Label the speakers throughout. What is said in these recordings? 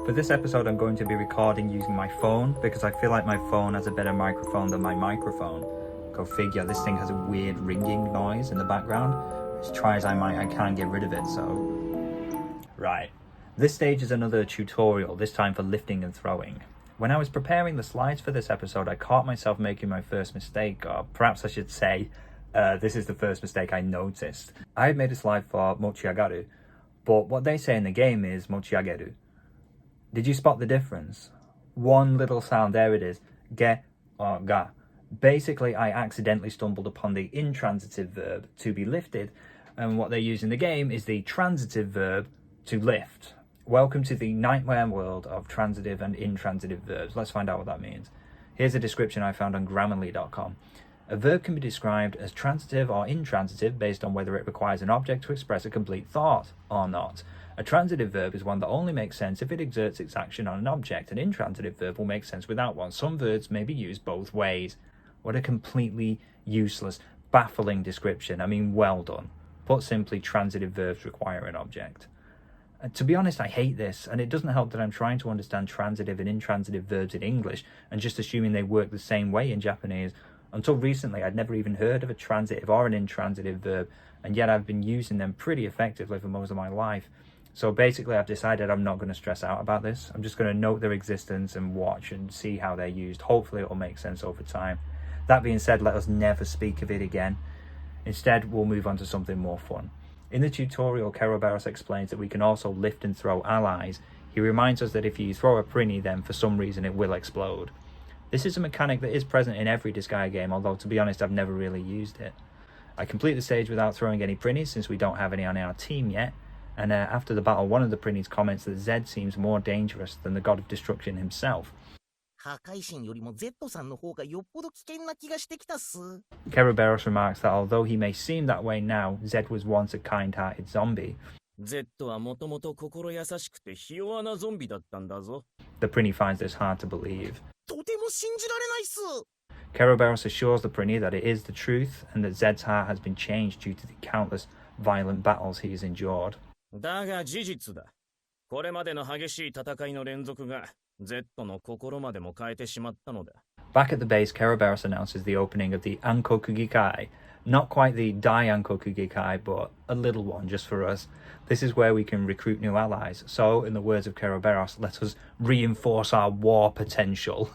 Speaker 1: For this episode, I'm going to be recording using my phone because I feel like my phone has a better microphone than my microphone. Go figure, this thing has a weird ringing noise in the background. As try as I might, I can't get rid of it, so... Right. This stage is another tutorial, this time for lifting and throwing. When I was preparing the slides for this episode, I caught myself making my first mistake, or perhaps I should say, this is the first mistake I noticed. I had made a slide for mochiagaru, but what they say in the game is mochiageru. Did you spot the difference? One little sound, there it is, ge or ga. Basically, I accidentally stumbled upon the intransitive verb to be lifted, and what they use in the game is the transitive verb to lift. Welcome to the nightmare world of transitive and intransitive verbs. Let's find out what that means. Here's a description I found on Grammarly.com. A verb can be described as transitive or intransitive based on whether it requires an object to express a complete thought or not. A transitive verb is one that only makes sense if it exerts its action on an object. An intransitive verb will make sense without one. Some verbs may be used both ways. What a completely useless, baffling description. I mean, well done. Put simply, transitive verbs require an object. To be honest, I hate this, and it doesn't help that I'm trying to understand transitive and intransitive verbs in English and just assuming they work the same way in Japanese. Until recently, I'd never even heard of a transitive or an intransitive verb, and yet I've been using them pretty effectively for most of my life. So basically, I've decided I'm not going to stress out about this. I'm just going to note their existence and watch and see how they're used. Hopefully, it'll make sense over time. That being said, let us never speak of it again. Instead, we'll move on to something more fun. In the tutorial, Keroberos explains that we can also lift and throw allies. He reminds us that if you throw a Prinny, then for some reason it will explode. This is a mechanic that is present in every Disgaea game, although to be honest, I've never really used it. I complete the stage without throwing any Prinnies since we don't have any on our team yet, and after the battle, one of the Prinnies comments that Zed seems more dangerous than the god of destruction himself. Keroberos remarks that although he may seem that way now, Zed was once a kind-hearted zombie. The Prinny finds this hard to believe. Keroberos assures the Prinny that it is the truth and that Zed's heart has been changed due to the countless violent battles he has endured. Back at the base, Keroberos announces the opening of the Ankokugikai. Not quite the Dai Ankokugikai, but a little one just for us. This is where we can recruit new allies. So, in the words of Keroberos, let us reinforce our war potential.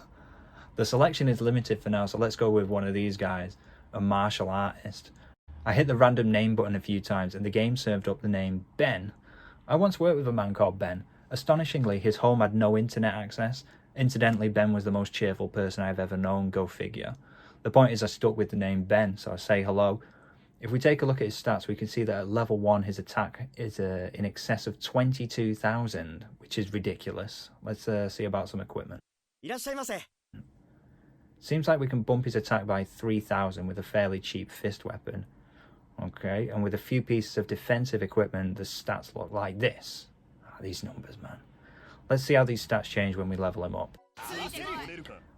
Speaker 1: The selection is limited for now, so let's go with one of these guys, a martial artist. I hit the random name button a few times and the game served up the name Ben. I once worked with a man called Ben. Astonishingly, his home had no internet access. Incidentally, Ben was the most cheerful person I've ever known, go figure. The point is I stuck with the name Ben, so I say hello. If we take a look at his stats, we can see that at level 1 his attack is in excess of 22,000, which is ridiculous. Let's see about some equipment. Seems like we can bump his attack by 3,000 with a fairly cheap fist weapon. Okay, and with a few pieces of defensive equipment, the stats look like this. These numbers, man. Let's see how these stats change when we level him up.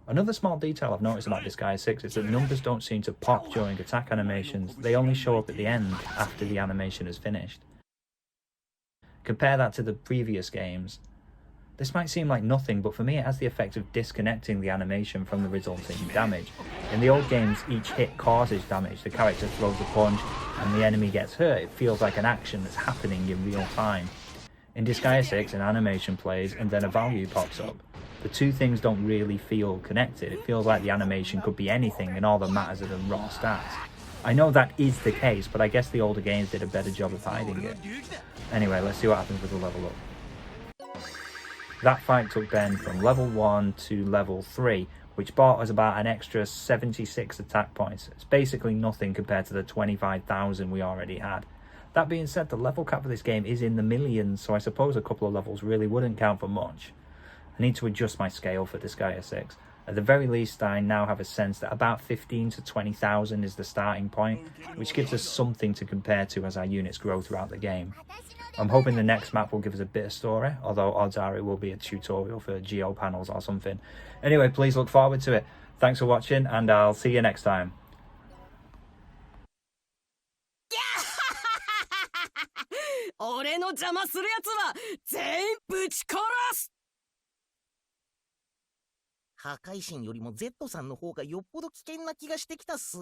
Speaker 1: Another small detail I've noticed about Disgaea 6 is that numbers don't seem to pop during attack animations. They only show up at the end, after the animation is finished. Compare that to the previous games. This might seem like nothing, but for me it has the effect of disconnecting the animation from the resulting damage. In the old games, each hit causes damage. The character throws a punch and the enemy gets hurt. It feels like an action that's happening in real time. In Disgaea 6, an animation plays and then a value pops up. The two things don't really feel connected. It feels like the animation could be anything and all that matters are the raw stats. I know that is the case, but I guess the older games did a better job of hiding it. Anyway, let's see what happens with the level up. That fight took Ben from level 1 to level 3, which bought us about an extra 76 attack points. It's basically nothing compared to the 25,000 we already had. That being said, the level cap for this game is in the millions, so I suppose a couple of levels really wouldn't count for much. I need to adjust my scale for Disgaea 6. At the very least, I now have a sense that about 15 to 20,000 is the starting point, which gives us something to compare to as our units grow throughout the game. I'm hoping the next map will give us a bit of story, although odds are it will be a tutorial for geo panels or something. Anyway, please look forward to it. Thanks for watching, and I'll see you next time.
Speaker 2: 俺の邪魔するやつは全員ぶち殺す破壊神よりも Z さんの方がよっぽど危険な気がしてきたっす。